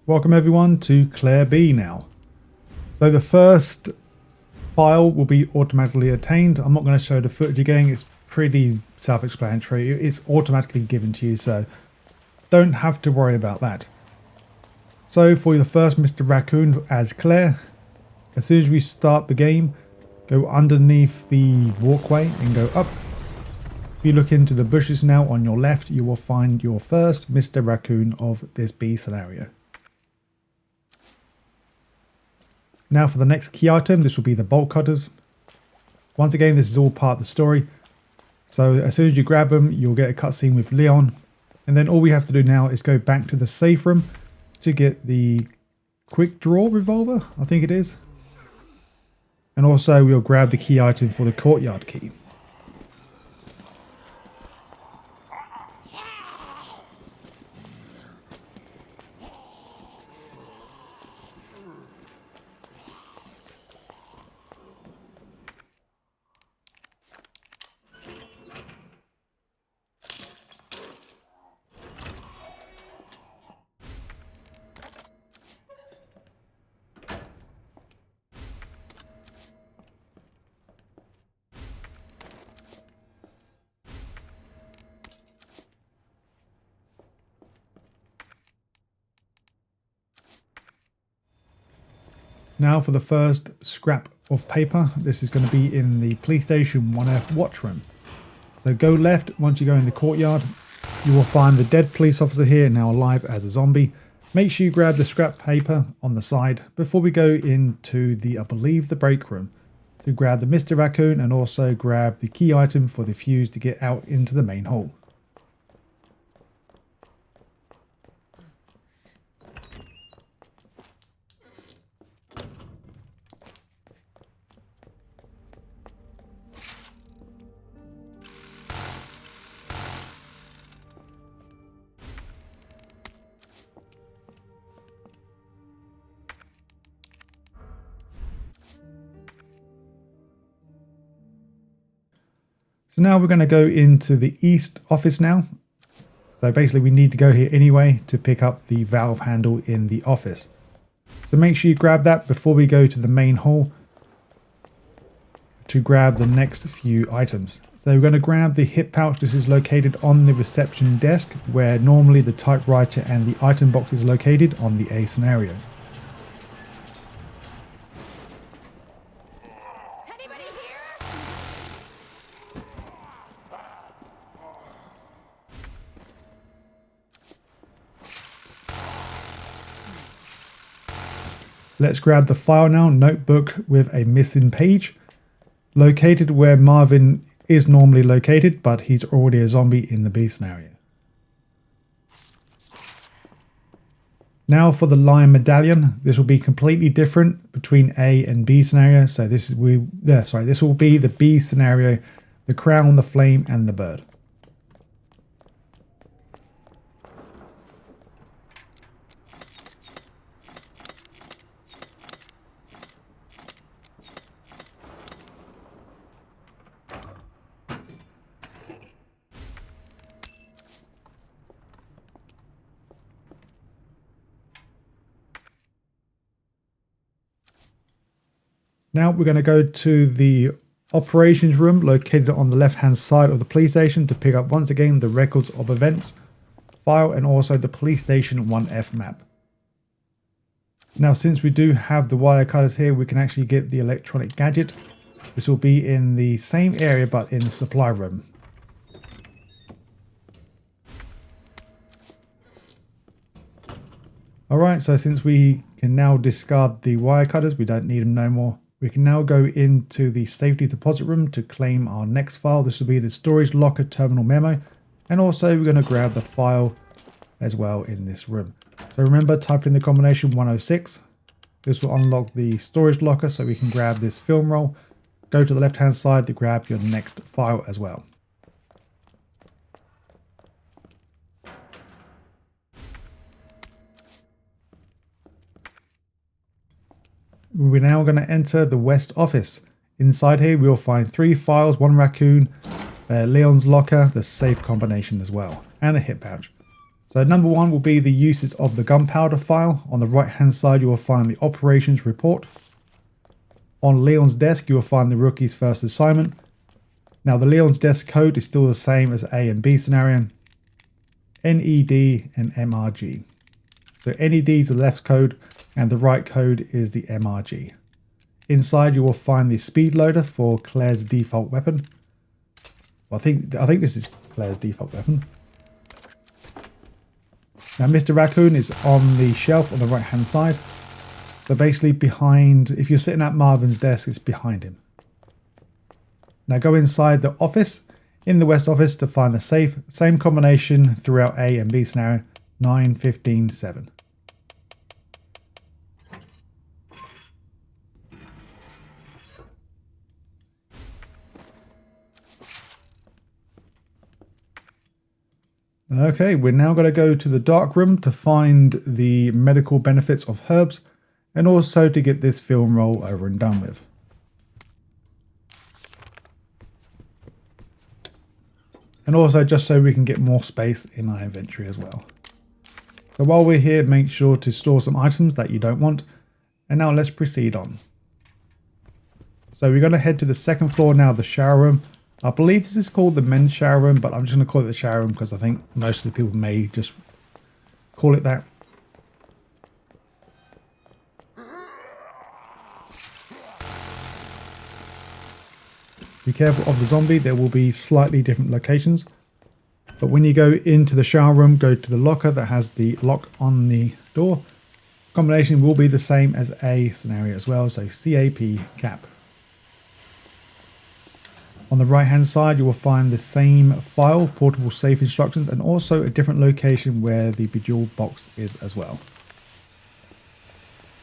Welcome everyone to Claire B now. So the first file will be automatically attained. I'm not going to show the footage again, it's pretty self-explanatory. It's automatically given to you, so don't have to worry about that. So for the first Mr. Raccoon as Claire, as soon as we start the game, go underneath the walkway and go up. If you look into the bushes now on your left, you will find your first Mr. Raccoon of this B scenario. Now for the next key item, this will be the bolt cutters. Once again, this is all part of the story. So as soon as you grab them, you'll get a cutscene with Leon. And then all we have to do now is go back to the safe room to get the Quickdraw revolver, I think it is. And also we'll grab the key item for the Courtyard Key. Now for the first scrap of paper, this is going to be in the Police Station 1F watch room. So go left, once you go in the courtyard, you will find the dead police officer here now alive as a zombie. Make sure you grab the scrap paper on the side before we go into the, I believe, the break room. To grab the Mr. Raccoon and also grab the key item for the fuse to get out into the main hall. So now we're going to go into the east office now. So basically we need to go here anyway to pick up the valve handle in the office. So make sure you grab that before we go to the main hall to grab the next few items. So we're going to grab the hip pouch. This is located on the reception desk where normally the typewriter and the item box is located on the A scenario. Let's grab the file now, notebook with a missing page. Located where Marvin is normally located, but he's already a zombie in the B scenario. Now for the Lion Medallion, this will be completely different between A and B scenario. So this will be the B scenario, the crown, the flame, and the bird. Now we're going to go to the operations room located on the left hand side of the police station to pick up once again the records of events file and also the police station 1F map. Now since we do have the wire cutters here, we can actually get the electronic gadget. This will be in the same area but in the supply room. Alright, so since we can now discard the wire cutters, we don't need them no more. We can now go into the safety deposit room to claim our next file. This will be the storage locker terminal memo. And also we're going to grab the file as well in this room. So remember, type in the combination 106. This will unlock the storage locker so we can grab this film roll. Go to the left hand side to grab your next file as well. We're now going to enter the West office. Inside here we'll find 3 files, 1 Raccoon, Leon's locker, the safe combination as well, and a hip pouch. So number 1 will be the usage of the Gunpowder file. On the right hand side you will find the operations report. On Leon's desk you will find the rookie's first assignment. Now the Leon's desk code is still the same as A and B scenario. NED and MRG. So NED is the left code and the right code is the MRG. Inside you will find the speed loader for Claire's default weapon. Well, I think this is Claire's default weapon. Now Mr. Raccoon is on the shelf on the right hand side. So basically behind, if you're sitting at Marvin's desk, it's behind him. Now go inside the office, in the West office, to find the safe. Same combination throughout A and B scenario, 9, 15, 7. Okay, we're now going to go to the dark room to find the medical benefits of herbs and also to get this film roll over and done with. And also just so we can get more space in our inventory as well. So while we're here, make sure to store some items that you don't want. And now let's proceed on. So we're going to head to the second floor now, the shower room. I believe this is called the men's shower room, but I'm just going to call it the shower room because I think most of the people may just call it that. Be careful of the zombie, there will be slightly different locations. But when you go into the shower room, go to the locker that has the lock on the door. Combination will be the same as A scenario as well, so CAP cap. On the right hand side you will find the same file, portable safe instructions, and also a different location where the Bejeweled box is as well.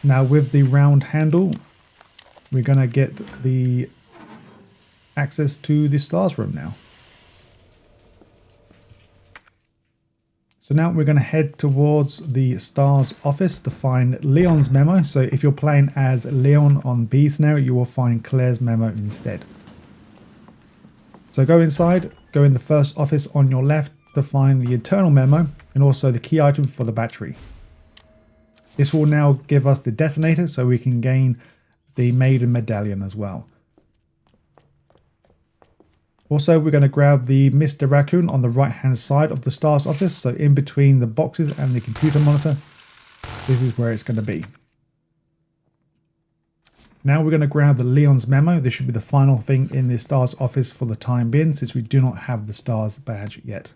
Now with the round handle, we're going to get the access to the S.T.A.R.S room now. So now we're going to head towards the S.T.A.R.S office to find Leon's memo. So if you're playing as Leon on B scenario, you will find Claire's memo instead. So go inside, go in the first office on your left to find the internal memo and also the key item for the battery. This will now give us the detonator so we can gain the Maiden Medallion as well. Also, we're going to grab the Mr. Raccoon on the right hand side of the S.T.A.R.S office. So in between the boxes and the computer monitor, this is where it's going to be. Now we're going to grab the Leon's memo. This should be the final thing in the S.T.A.R.S office for the time being, since we do not have the S.T.A.R.S badge yet.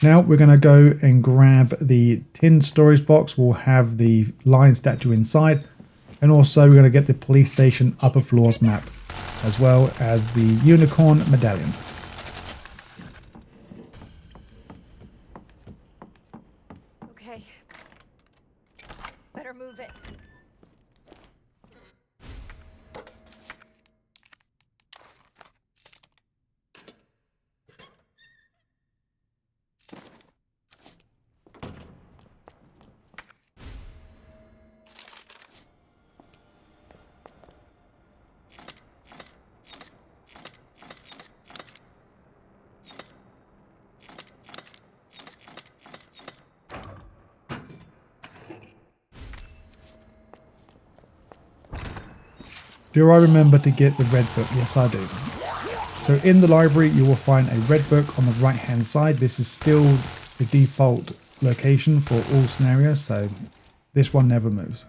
Now we're going to go and grab the tin storage box. We'll have the lion statue inside. And also we're going to get the police station upper floors map, as well as the unicorn medallion. Okay. Better move it. Do I remember to get the red book? Yes, I do. So in the library, you will find a red book on the right hand side. This is still the default location for all scenarios, so this one never moves.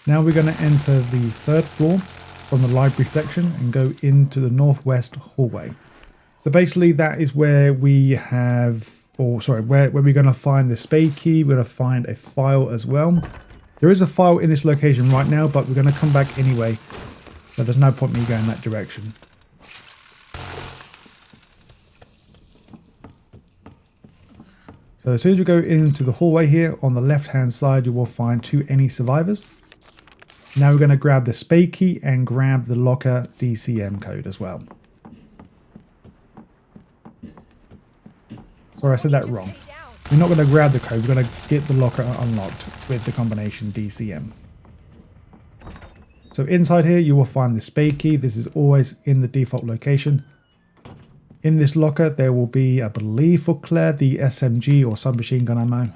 Now we're going to enter the third floor from the library section and go into the northwest hallway. So basically that is where we have, or sorry, where we're going to find the Spade Key. We're going to find a file as well. There is a file in this location right now, but we're going to come back anyway, so there's no point me going that direction. So as soon as we go into the hallway here, on the left hand side you will find 2 any survivors. Now we're going to grab the Spade Key and grab the locker DCM code as well. Sorry, I said that wrong. We're not going to grab the code, we're going to get the locker unlocked with the combination DCM. So inside here you will find the Spade Key. This is always in the default location. In this locker there will be, I believe for Claire, the SMG or submachine gun ammo.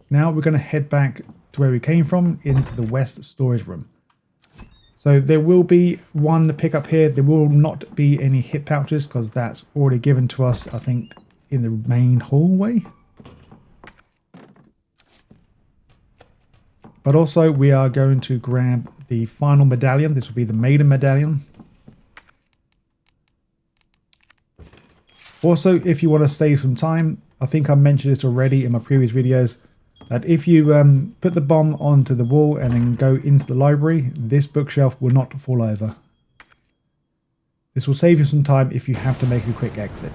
Now we're going to head back to where we came from, into the west storage room. So there will be one pickup here. There will not be any hip pouches because that's already given to us, I think, in the main hallway. But also we are going to grab the final medallion. This will be the Maiden Medallion. Also, if you want to save some time, I think I mentioned this already in my previous videos, that if you put the bomb onto the wall and then go into the library, this bookshelf will not fall over. This will save you some time if you have to make a quick exit.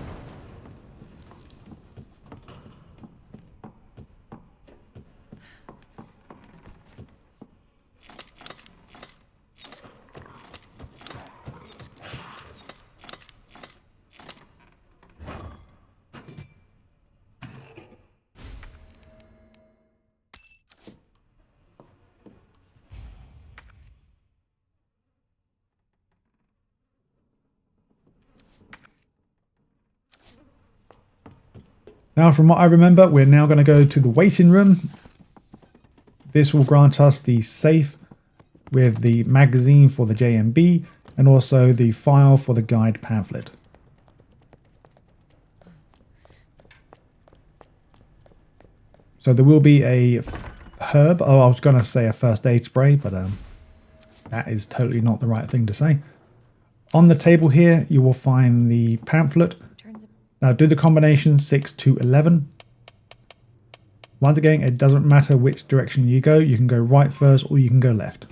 Now, from what I remember, we're now going to go to the waiting room. This will grant us the safe with the magazine for the JMB and also the file for the guide pamphlet. So there will be a herb. Oh, I was going to say a first aid spray, but that is totally not the right thing to say. On the table here, you will find the pamphlet. Now do the combination 6 to 11. Once again, it doesn't matter which direction you go. You can go right first or you can go left.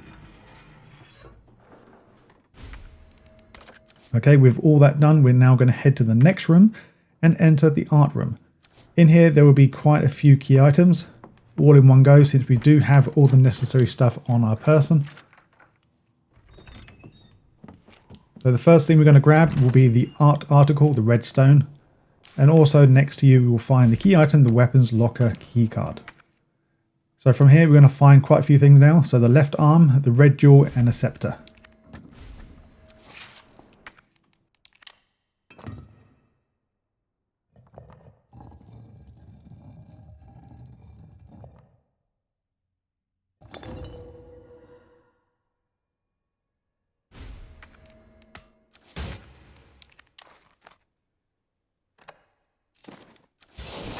Okay, with all that done, we're now going to head to the next room and enter the art room. In here, there will be quite a few key items, all in one go, since we do have all the necessary stuff on our person. So the first thing we're going to grab will be the art article, the red stone. And also next to you, we will find the key item, the weapons locker key card. So from here, we're going to find quite a few things now. So the left arm, the red jewel, and a scepter.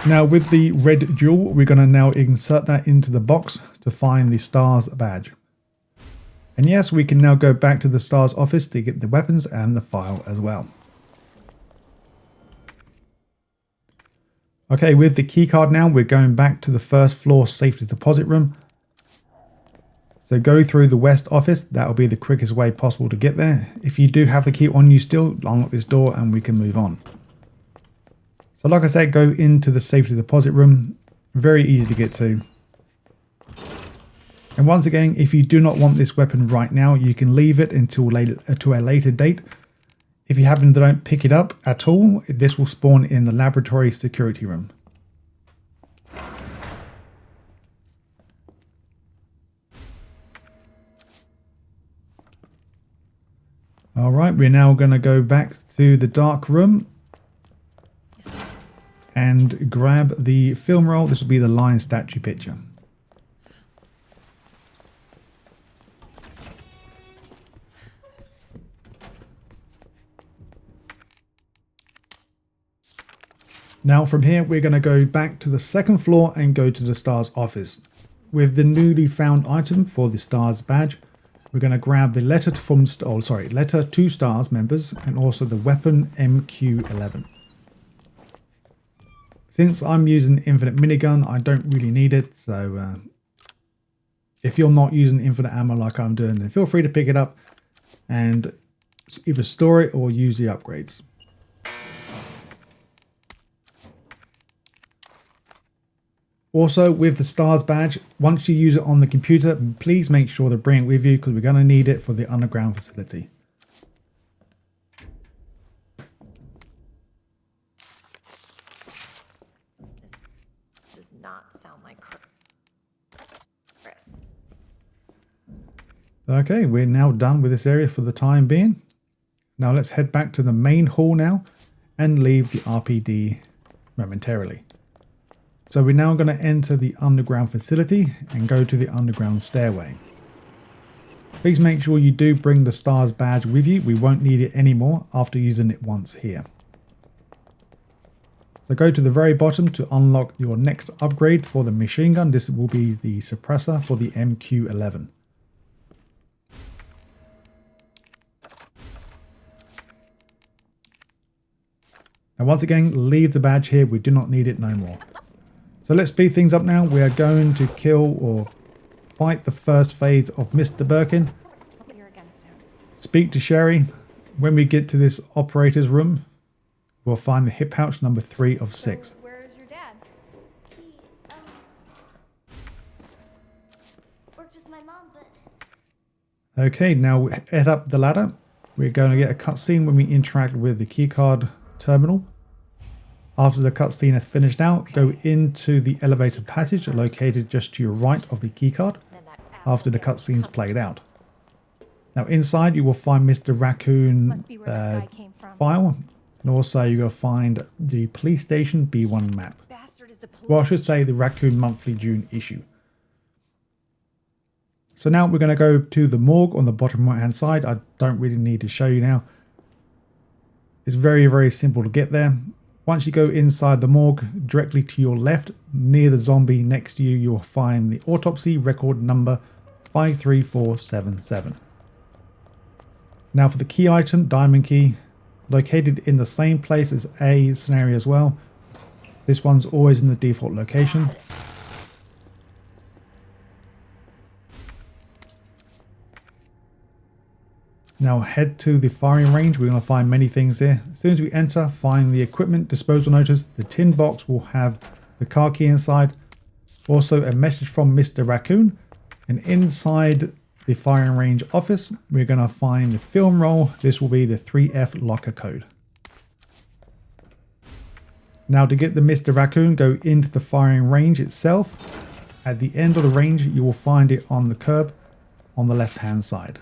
Now with the red jewel, we're going to now insert that into the box to find the S.T.A.R.S badge. And yes, we can now go back to the S.T.A.R.S office to get the weapons and the file as well. Okay, with the key card now, we're going back to the first floor safety deposit room. So go through the west office. That will be the quickest way possible to get there. If you do have the key on you still, unlock this door and we can move on. So like I said, go into the safety deposit room. Very easy to get to. And once again, if you do not want this weapon right now, you can leave it until to a later date. If you happen to don't pick it up at all, this will spawn in the laboratory security room. All right, we're now going to go back to the dark room and grab the film roll. This will be the lion statue picture. Now from here, we're going to go back to the second floor and go to the S.T.A.R.S office. With the newly found item for the S.T.A.R.S badge, we're going to grab the letter to S.T.A.R.S members and also the weapon MQ11. Since I'm using infinite minigun, I don't really need it. So if you're not using infinite ammo like I'm doing, then feel free to pick it up and either store it or use the upgrades. Also, with the S.T.A.R.S badge, once you use it on the computer, please make sure to bring it with you because we're going to need it for the underground facility. not sound like Chris. Okay, we're now done with this area for the time being. Now let's head back to the main hall now and leave the RPD momentarily. So we're now going to enter the underground facility and go to the underground stairway. Please make sure you do bring the S.T.A.R.S badge with you. We won't need it anymore after using it once here. So go to the very bottom to unlock your next upgrade for the machine gun. This will be the suppressor for the MQ-11. Now once again, leave the badge here. We do not need it no more. So let's speed things up now. We are going to kill or fight the first phase of Mr. Birkin. Speak to Sherry. When we get to this operator's room, we'll find the hip pouch number 3 of 6. So where's your dad? He, worked with my mom, but... Okay, now we head up the ladder. We're going to get a cutscene when we interact with the keycard terminal. After the cutscene has finished out, go into the elevator passage located just to your right of the keycard after the cutscene's played out. Now inside you will find Mr. Raccoon file, and also you're going to find the police station B1 map. Well, I should say the Raccoon monthly June issue. So now we're going to go to the morgue on the bottom right hand side. I don't really need to show you now. It's very, very simple to get there. Once you go inside the morgue, directly to your left, near the zombie next to you, you'll find the autopsy record number 53477. Now for the key item, diamond key, located in the same place as A scenario as well. This one's always in the default location. Now head to the firing range. We're going to find many things here. As soon as we enter, find the equipment disposal notice. The tin box will have the car key inside. Also a message from Mr. Raccoon. And inside the firing range office, we're going to find the film roll. This will be the 3F locker code. Now to get the Mr. Raccoon, go into the firing range itself. At the end of the range, you will find it on the curb on the left hand side.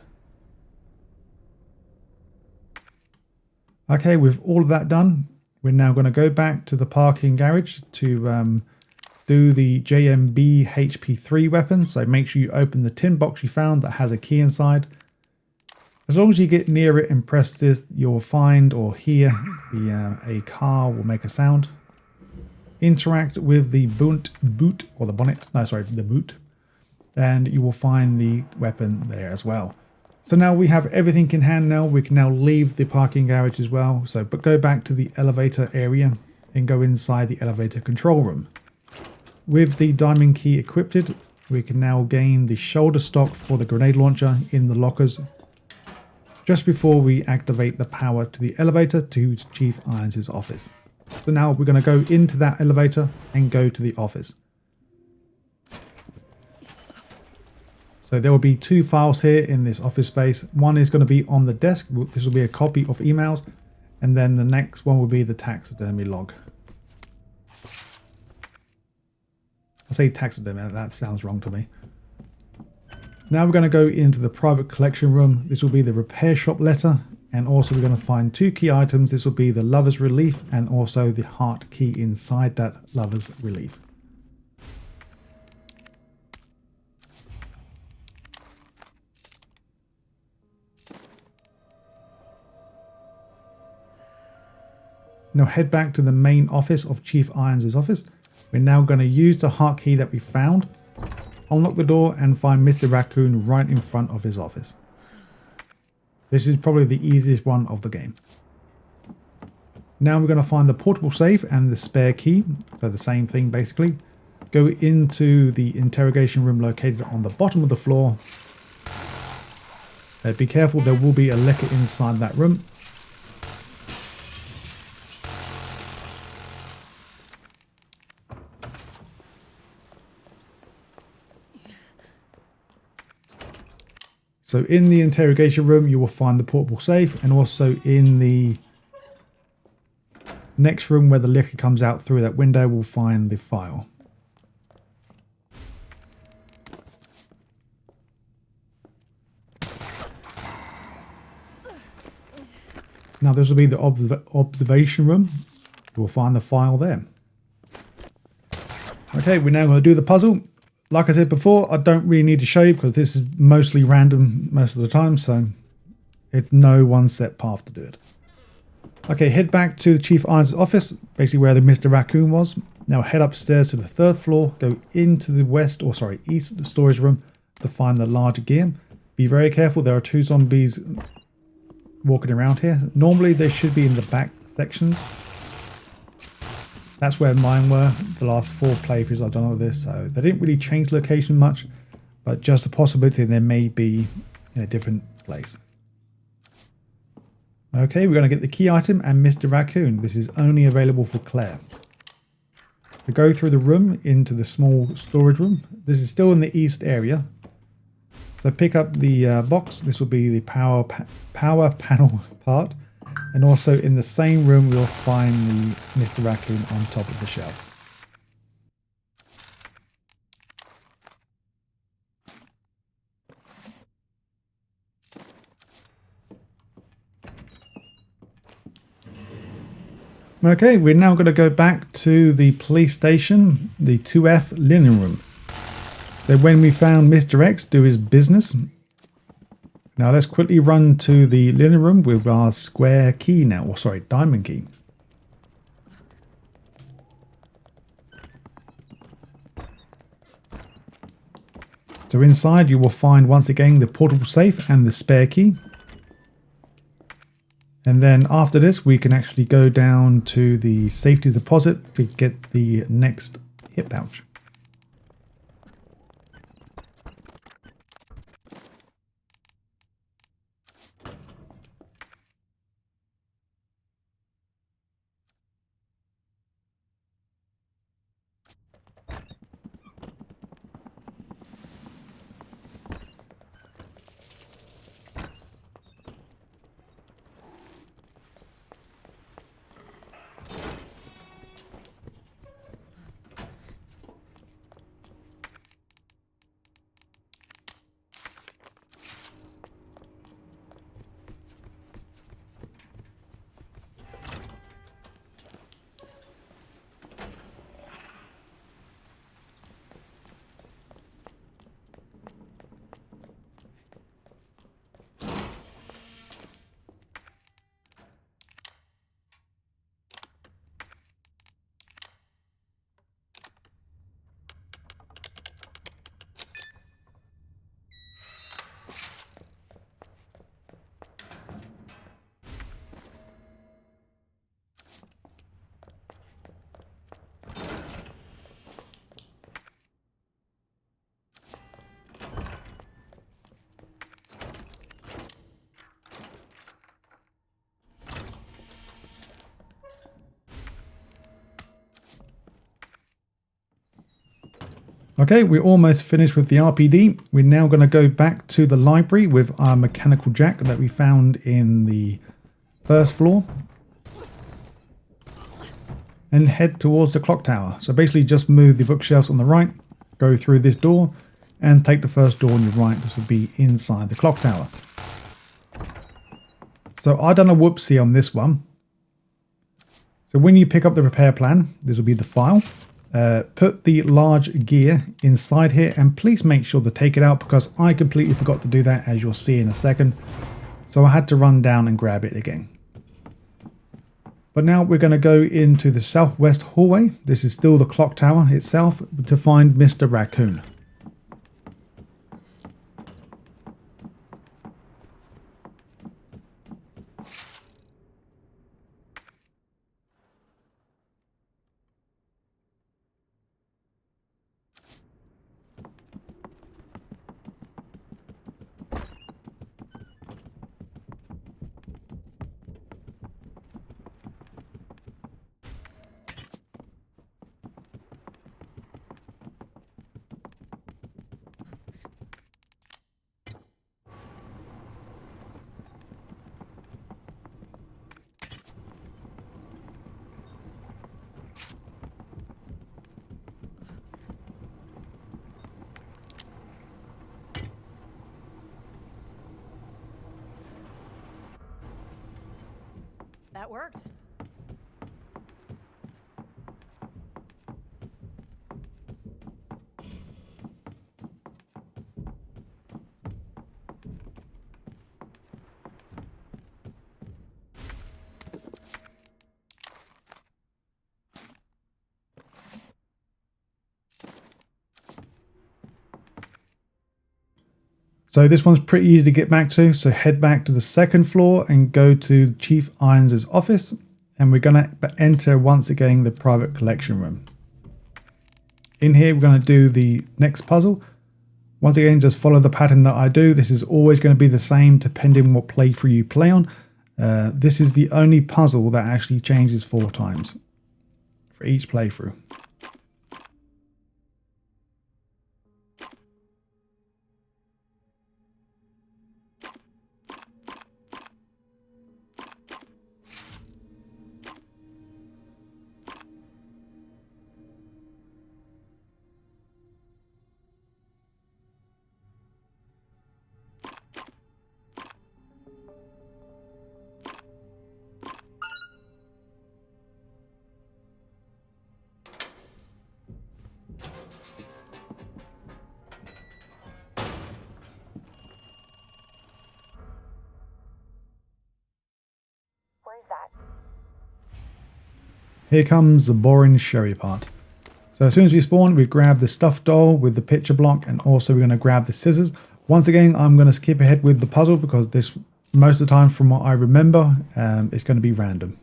Okay, with all of that done, we're now going to go back to the parking garage to do the JMB Hp3 weapon. So make sure you open the tin box you found that has a key inside. As long as you get near it and press this, you'll find or hear a car will make a sound. Interact with the boot or the bonnet. No, sorry, the boot. And you will find the weapon there as well. So now we have everything in hand now. We can now leave the parking garage as well. So, but go back to the elevator area and go inside the elevator control room. With the diamond key equipped, we can now gain the shoulder stock for the grenade launcher in the lockers just before we activate the power to the elevator to Chief Irons' office. So now we're going to go into that elevator and go to the office. So there will be 2 files here in this office space. One is going to be on the desk. This will be a copy of emails. And then the next one will be the taxidermy log. I say taxidermy, that sounds wrong to me. Now we're going to go into the private collection room. This will be the repair shop letter. And also we're going to find 2 key items. This will be the lover's relief and also the heart key inside that lover's relief. Now head back to the main office of Chief Irons' office. We're now going to use the heart key that we found, unlock the door and find Mr. Raccoon right in front of his office. This is probably the easiest one of the game. Now we're going to find the portable safe and the spare key. So the same thing basically. Go into the interrogation room located on the bottom of the floor. Be careful, there will be a lecker inside that room. So in the interrogation room, you will find the portable safe, and also in the next room where the liquor comes out through that window, we'll find the file. Now this will be the observation room. We'll find the file there. Okay, we're now going to do the puzzle. Like I said before, I don't really need to show you because this is mostly random most of the time, so it's no one set path to do it. Okay, head back to the Chief Irons' office, basically where the Mr. Raccoon was. Now head upstairs to the 3rd floor, go into the east storage room to find the larger gear. Be very careful, there are 2 zombies walking around here. Normally they should be in the back sections. That's where mine were the last 4 playthroughs I've done all this, so they didn't really change location much, but just the possibility there may be in a different place. Okay, we're going to get the key item and Mr. Raccoon. This is only available for Claire. To go through the room into the small storage room. This is still in the east area. So pick up the box. This will be the power panel part. And also in the same room we'll find the Mr. Raccoon on top of the shelves. Okay, we're now going to go back to the police station, the 2F linen room. So when we found Mr. X do his business. Now let's quickly run to the linen room with our square key now, or sorry, diamond key. So inside you will find once again the portable safe and the spare key. And then after this, we can actually go down to the safety deposit to get the next hip pouch. Okay, we're almost finished with the RPD. We're now going to go back to the library with our mechanical jack that we found in the 1st floor. And head towards the clock tower. So basically just move the bookshelves on the right, go through this door, and take the first door on your right. This will be inside the clock tower. So I done a whoopsie on this one. So when you pick up the repair plan, this will be the file. Put the large gear inside here and please make sure to take it out because I completely forgot to do that, as you'll see in a second. So I had to run down and grab it again. But now we're going to go into the southwest hallway. This is still the clock tower itself to find Mr. Raccoon. That worked. So this one's pretty easy to get back to. So head back to the second floor and go to Chief Irons' office. And we're going to enter once again the private collection room. In here, we're going to do the next puzzle. Once again, just follow the pattern that I do. This is always going to be the same depending on what playthrough you play on. This is the only puzzle that actually changes 4 times for each playthrough. Here comes the boring sherry part. So as soon as we spawn, we grab the stuffed doll with the picture block, and also we're going to grab the scissors. Once again, I'm going to skip ahead with the puzzle because this, most of the time from what I remember, it's going to be random.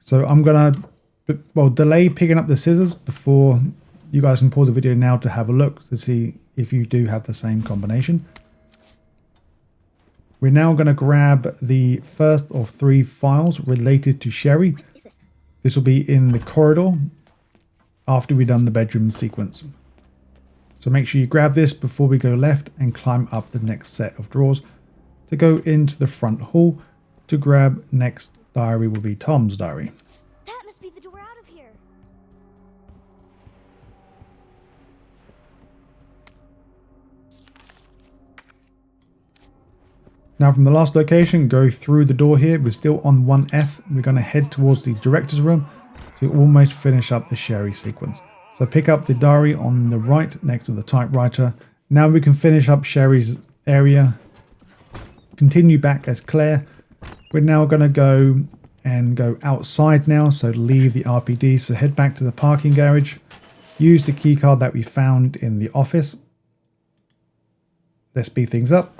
So I'm going to, delay picking up the scissors before you guys can pause the video now to have a look to see if you do have the same combination. We're now going to grab the first of 3 files related to Sherry. This will be in the corridor after we've done the bedroom sequence. So make sure you grab this before we go left and climb up the next set of drawers to go into the front hall. To grab next diary will be Tom's diary. That must be the door out of here. Now from the last location, go through the door here. We're still on 1F. We're going to head towards the director's room to almost finish up the Sherry sequence. So pick up the diary on the right next to the typewriter. Now we can finish up Sherry's area. Continue back as Claire. We're now going to go outside now. So leave the RPD. So head back to the parking garage. Use the key card that we found in the office. Let's speed things up.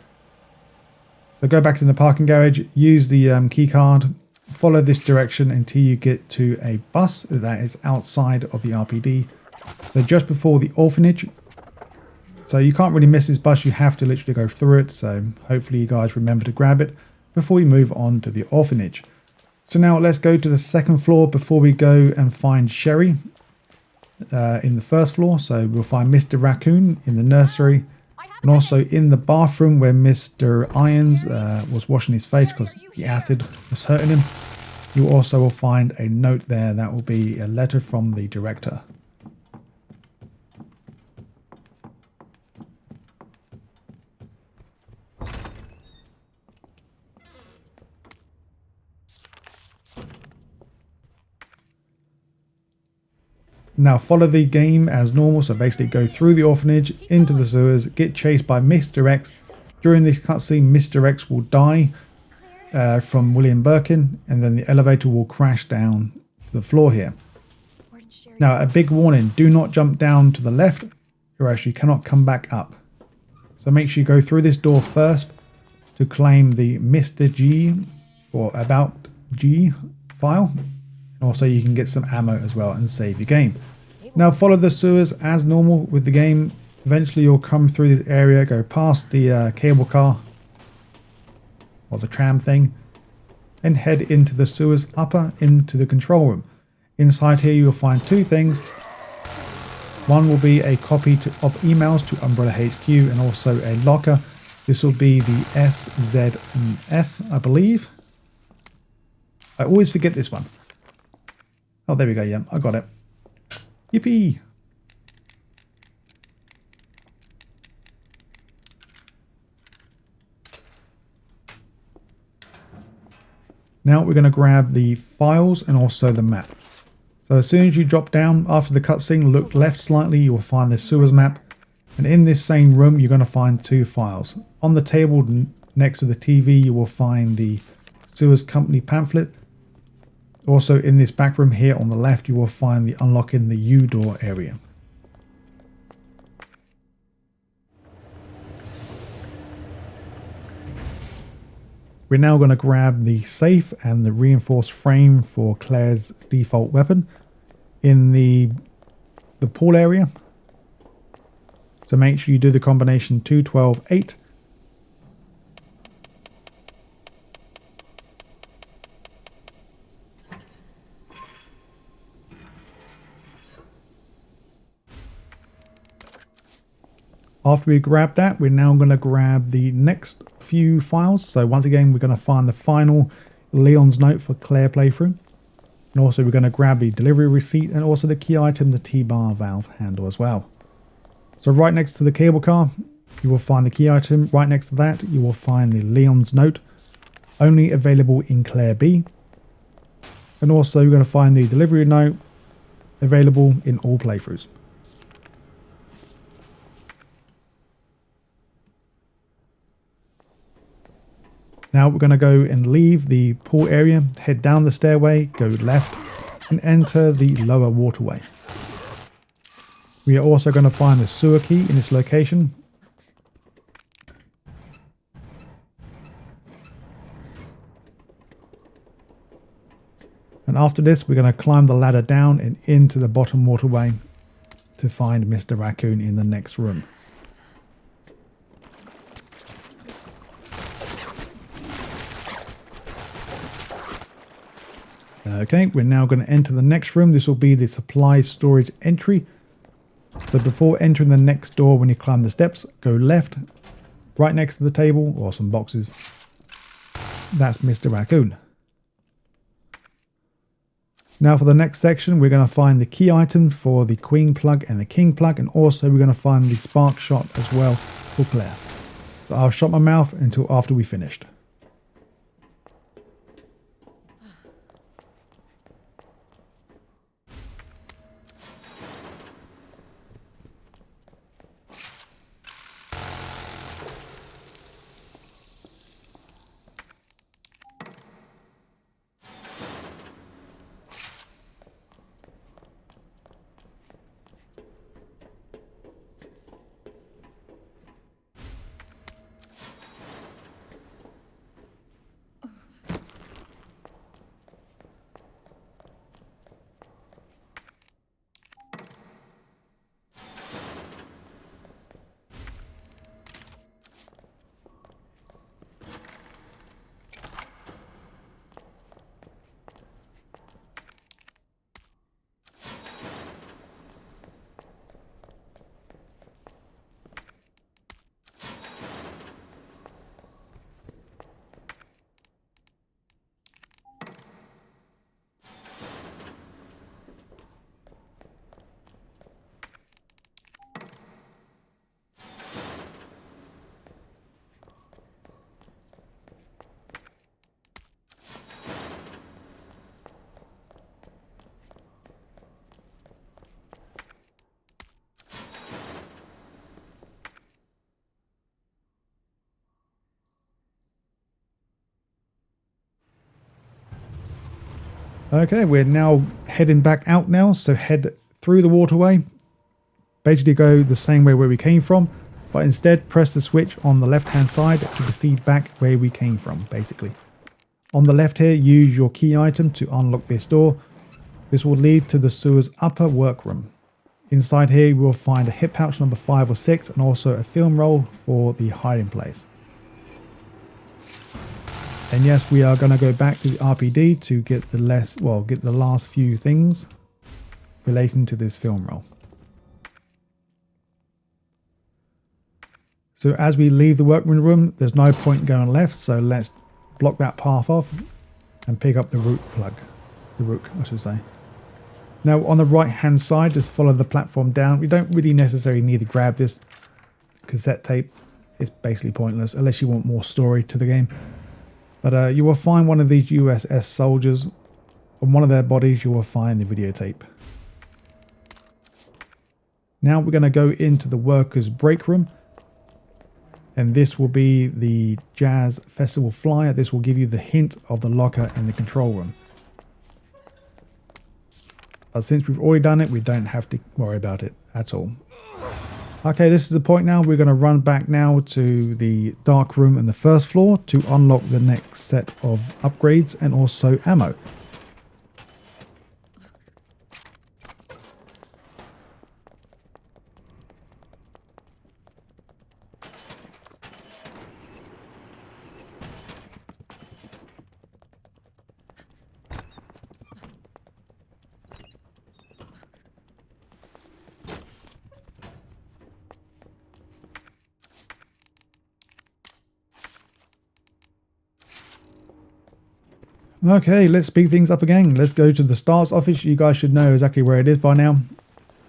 So go back to the parking garage, use the key card, follow this direction until you get to a bus that is outside of the RPD. So just before the orphanage. So you can't really miss this bus, you have to literally go through it. So hopefully you guys remember to grab it before we move on to the orphanage. So now let's go to the second floor before we go and find Sherry in the first floor. So we'll find Mr. Raccoon in the nursery. And also in the bathroom where Mr. Irons was washing his face because the acid was hurting him. You also will find a note there that will be a letter from the director. Now follow the game as normal, so basically go through the orphanage, into the sewers, get chased by Mr. X. During this cutscene, Mr. X will die from William Birkin, and then the elevator will crash down to the floor here. Now a big warning, do not jump down to the left, or else you cannot come back up. So make sure you go through this door first to claim the Mr. G or About G file. Also, you can get some ammo as well and save your game. Now follow the sewers as normal with the game. Eventually you'll come through this area, go past the cable car or the tram thing, and head into the sewers upper into the control room. Inside here you'll find 2 things. One will be a copy of emails to Umbrella HQ and also a locker. This will be the SZF, I believe. I always forget this one. Oh, there we go. Yeah, I got it. Yippee! Now we're going to grab the files and also the map. So as soon as you drop down after the cutscene, look left slightly, you will find the sewers map. And in this same room, you're going to find two files. On the table next to the TV, you will find the sewers company pamphlet. Also in this back room here on the left, you will find the unlocking the U door area. We're now going to grab the safe and the reinforced frame for Claire's default weapon in the pool area. So make sure you do the combination 2, 12, 8. After we grab that, we're now going to grab the next few files. So once again, we're going to find the final Leon's note for Claire playthrough. And also we're going to grab the delivery receipt and also the key item, the T-bar valve handle as well. So right next to the cable car, you will find the key item. Right next to that, you will find the Leon's note, only available in Claire B. And also you're going to find the delivery note, available in all playthroughs. Now we're going to go and leave the pool area, head down the stairway, go left, and enter the lower waterway. We are also going to find the sewer key in this location. And after this, we're going to climb the ladder down and into the bottom waterway to find Mr. Raccoon in the next room. Okay, we're now going to enter the next room. This will be the supply storage entry. So before entering the next door, when you climb the steps, go left, right next to the table, or some boxes. That's Mr. Raccoon. Now for the next section, we're going to find the key item for the Queen plug and the King plug, and also we're going to find the spark shot as well for Claire. So I'll shut my mouth until after we finished. Okay, we're now heading back out now, so head through the waterway. Basically go the same way where we came from, but instead press the switch on the left hand side to proceed back where we came from, basically. On the left here, use your key item to unlock this door. This will lead to the sewer's upper workroom. Inside here, you will find a hip pouch number 5 or 6 and also a film roll for the hiding place. And yes, we are going to go back to the RPD to get the last few things relating to this film roll. So as we leave the workroom room, there's no point going left, so let's block that path off and pick up the Rook plug. The Rook, I should say. Now on the right hand side, just follow the platform down. We don't really necessarily need to grab this cassette tape. It's basically pointless unless you want more story to the game. But you will find one of these U.S.S soldiers. On one of their bodies, you will find the videotape. Now we're going to go into the workers' break room. And this will be the Jazz Festival flyer. This will give you the hint of the locker in the control room. But since we've already done it, we don't have to worry about it at all. Okay, this is the point now. We're going to run back now to the dark room in the first floor to unlock the next set of upgrades and also ammo. Okay, let's speed things up again. Let's go to the S.T.A.R.S office. You guys should know exactly where it is by now.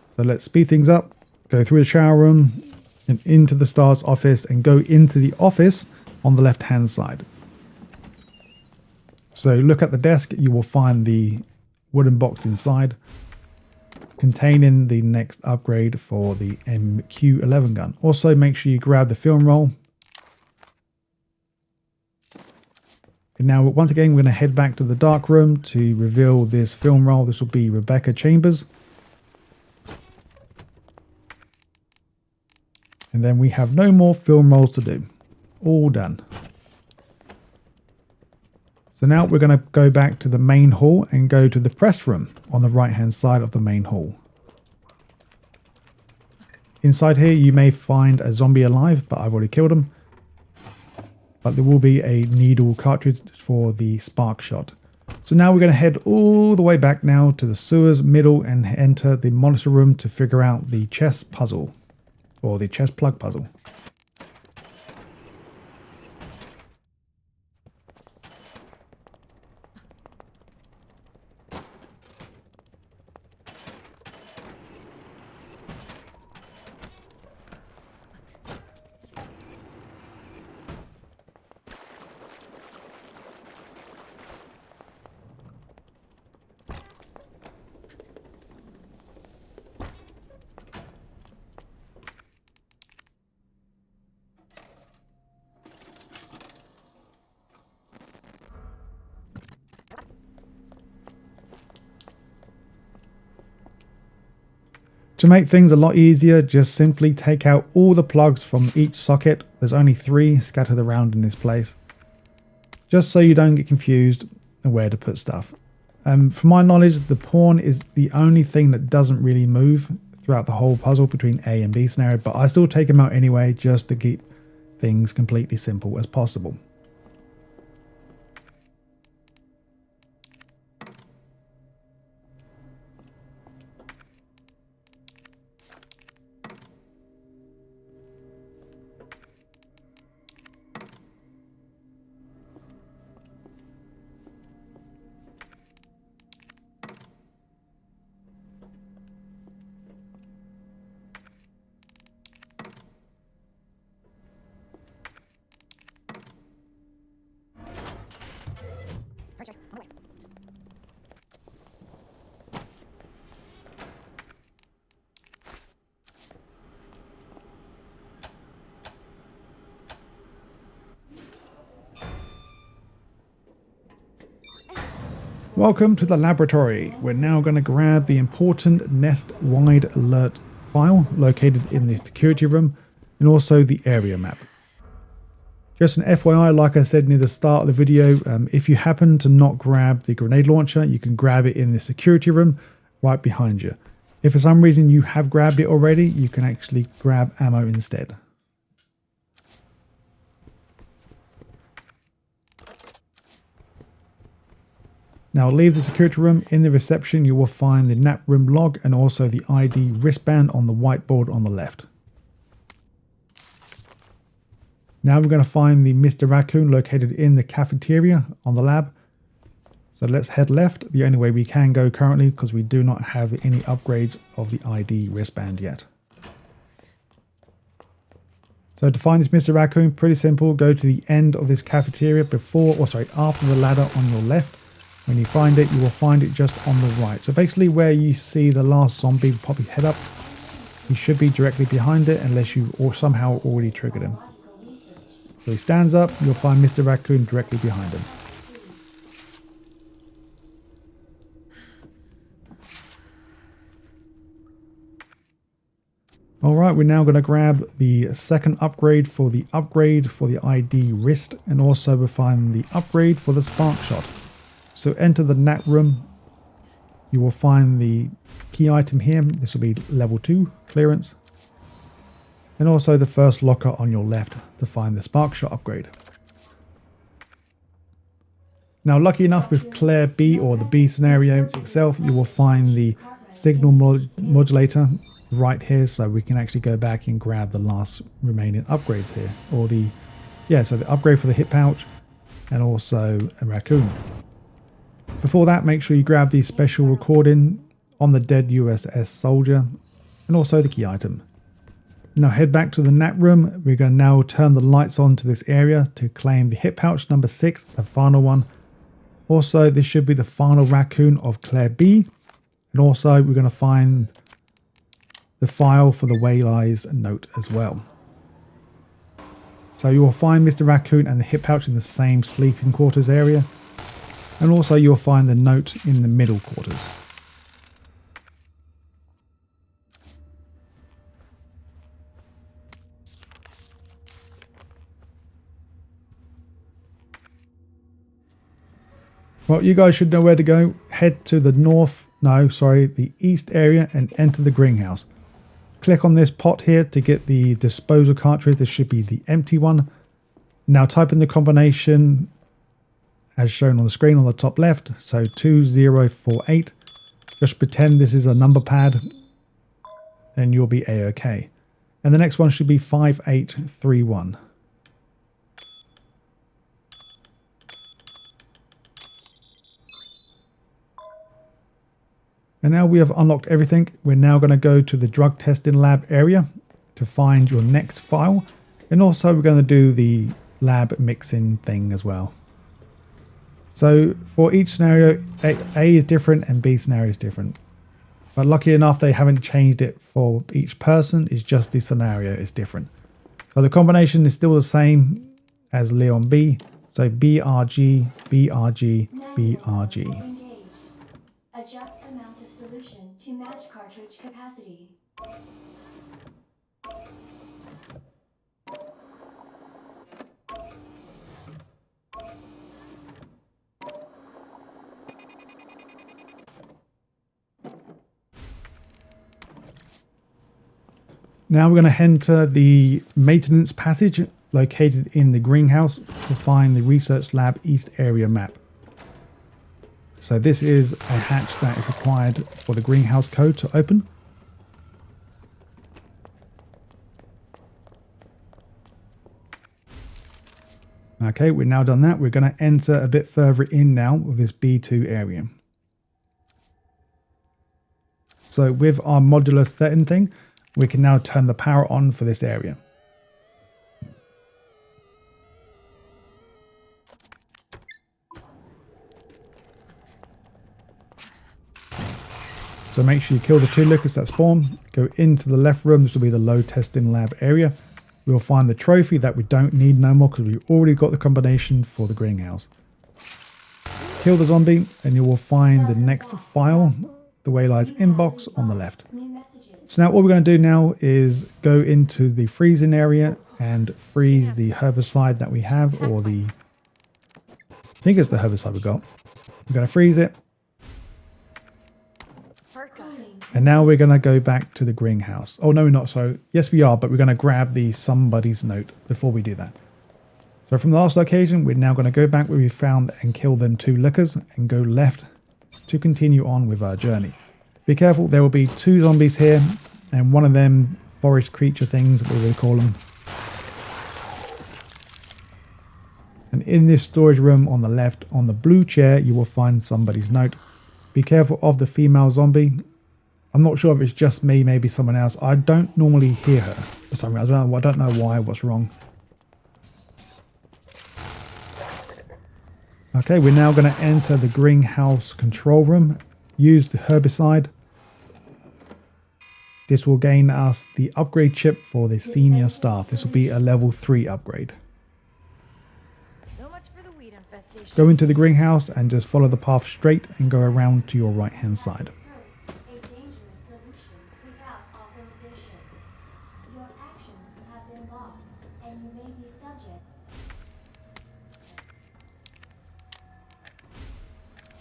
So let's speed things up. Go through the shower room and into the S.T.A.R.S office and go into the office on the left-hand side. So look at the desk. You will find the wooden box inside containing the next upgrade for the MQ-11 gun. Also, make sure you grab the film roll. And now, once again, we're going to head back to the dark room to reveal this film roll. This will be Rebecca Chambers. And then we have no more film rolls to do. All done. So now we're going to go back to the main hall and go to the press room on the right-hand side of the main hall. Inside here, you may find a zombie alive, but I've already killed him. But there will be a needle cartridge for the spark shot. So now we're going to head all the way back now to the sewers middle and enter the monitor room to figure out the chest puzzle, or the chest plug puzzle. To make things a lot easier, just simply take out all the plugs from each socket. There's only 3 scattered around in this place, just so you don't get confused on where to put stuff. From my knowledge, the pawn is the only thing that doesn't really move throughout the whole puzzle between A and B scenario, but I still take them out anyway, just to keep things completely simple as possible. Welcome to the laboratory. We're now going to grab the important nest-wide alert file located in the security room and also the area map. Just an FYI, like I said near the start of the video, if you happen to not grab the grenade launcher, you can grab it in the security room right behind you. If for some reason you have grabbed it already, you can actually grab ammo instead. Now leave the security room. In the reception you will find the nap room log and also the ID wristband on the whiteboard on the left. Now we're going to find the Mr. Raccoon located in the cafeteria on the lab. So let's head left, the only way we can go currently because we do not have any upgrades of the ID wristband yet. So to find this Mr. Raccoon, pretty simple. Go to the end of this cafeteria after the ladder on your left. When you find it, you will find it just on the right. So basically where you see the last zombie pop his head up, you should be directly behind it unless you somehow already triggered him. So he stands up, you'll find Mr. Raccoon directly behind him. Alright, we're now going to grab the second upgrade for the ID wrist, and also we'll find the upgrade for the spark shot. So enter the nat room. You will find the key item here. This will be level 2 clearance. And also the first locker on your left to find the spark shot upgrade. Now, lucky enough with Claire B, or the B scenario itself, you will find the signal modulator right here, so we can actually go back and grab the last remaining upgrades here, or so the upgrade for the hip pouch and also a raccoon. Before that, make sure you grab the special recording on the dead U.S.S soldier and also the key item. Now head back to the nat room. We're going to now turn the lights on to this area to claim the hip pouch number 6, the final one. Also, this should be the final raccoon of Claire B, and also we're going to find the file for the Waylies note as well. So you will find Mr. Raccoon and the hip pouch in the same sleeping quarters area, and also you'll find the note in the middle quarters. Well, you guys should know where to go. Head to the the east area and enter the greenhouse. Click on this pot here to get the disposal cartridge. This should be the empty one. Now type in the combination as shown on the screen on the top left. So 2048. Just pretend this is a number pad and you'll be A-OK. And the next one should be 5831. And now we have unlocked everything. We're now going to go to the drug testing lab area to find your next file. And also we're going to do the lab mixing thing as well. So for each scenario, A is different and B scenario is different. But lucky enough, they haven't changed it for each person. It's just the scenario is different. So the combination is still the same as Leon B. So BRG, BRG, BRG. Adjust amount of solution to match cartridge capacity. Now we're going to enter the maintenance passage located in the greenhouse to find the research lab east area map. So this is a hatch that is required for the greenhouse code to open. Okay, we've now done that. We're going to enter a bit further in now with this B2 area. So with our modular setting thing, we can now turn the power on for this area. So make sure you kill the 2 lickers that spawn. Go into the left room. This will be the load testing lab area. We'll find the trophy that we don't need no more because we've already got the combination for the greenhouse. Kill the zombie and you will find the next file, the Waylies inbox on the left. So now what we're going to do now is go into the freezing area and freeze the herbicide that we have, or I think it's the herbicide we got. We're going to freeze it. And now we're going to go back to the greenhouse. Oh, no, we're not. So, yes, we are, but we're going to grab the somebody's note before we do that. So from the last location, we're now going to go back where we found and kill them 2 lickers and go left to continue on with our journey. Be careful, there will be 2 zombies here and one of them forest creature things, what we call them. And in this storage room on the left, on the blue chair, you will find somebody's note. Be careful of the female zombie. I'm not sure if it's just me, maybe someone else. I don't normally hear her, for some reason. I don't know why, what's wrong. Okay, we're now going to enter the greenhouse control room. Use the herbicide. This will gain us the upgrade chip for the senior staff. This will be a level 3 upgrade. So much for the weed infestation. Go into the greenhouse and just follow the path straight and go around to your right hand side. First, a dangerous solution without authorization. Your actions have been logged, and you may be subject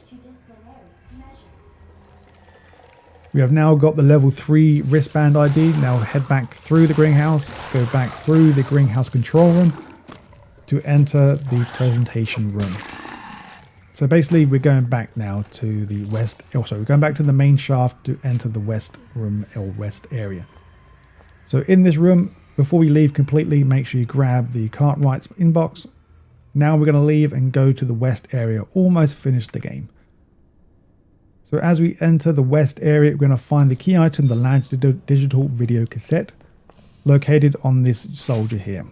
to disciplinary measures. We have now got the level 3 wristband ID. Now head back through the greenhouse, go back through the greenhouse control room to enter the presentation room. So basically we're going back now to the west, also we're going back to the main shaft to enter the west room or west area. So in this room, before we leave completely, make sure you grab the Cartwright's inbox. Now we're going to leave and go to the west area, almost finished the game. So as we enter the west area, we're going to find the key item, the large digital video cassette, located on this soldier here.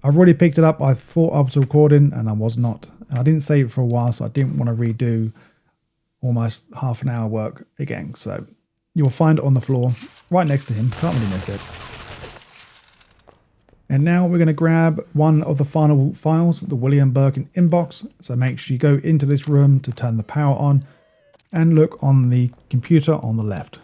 I've already picked it up. I thought I was recording and I was not. I didn't save it for a while, so I didn't want to redo almost half an hour work again. So you'll find it on the floor right next to him. Can't really miss it. And now we're going to grab one of the final files, the William Birkin inbox. So make sure you go into this room to turn the power on. And look on the computer on the left.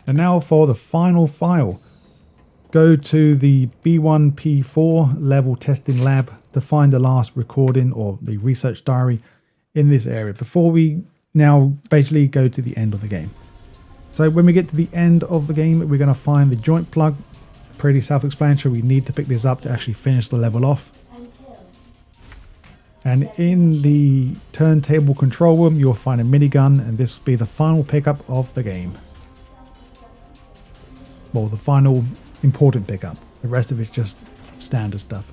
And now for the final file. Go to the B1P4 level testing lab to find the last recording or the research diary in this area before we now basically go to the end of the game. So when we get to the end of the game, we're going to find the joint plug. Pretty self-explanatory. We need to pick this up to actually finish the level off. And in the turntable control room, you'll find a minigun, and this will be the final pickup of the game. Well, the final important pickup. The rest of it's just standard stuff.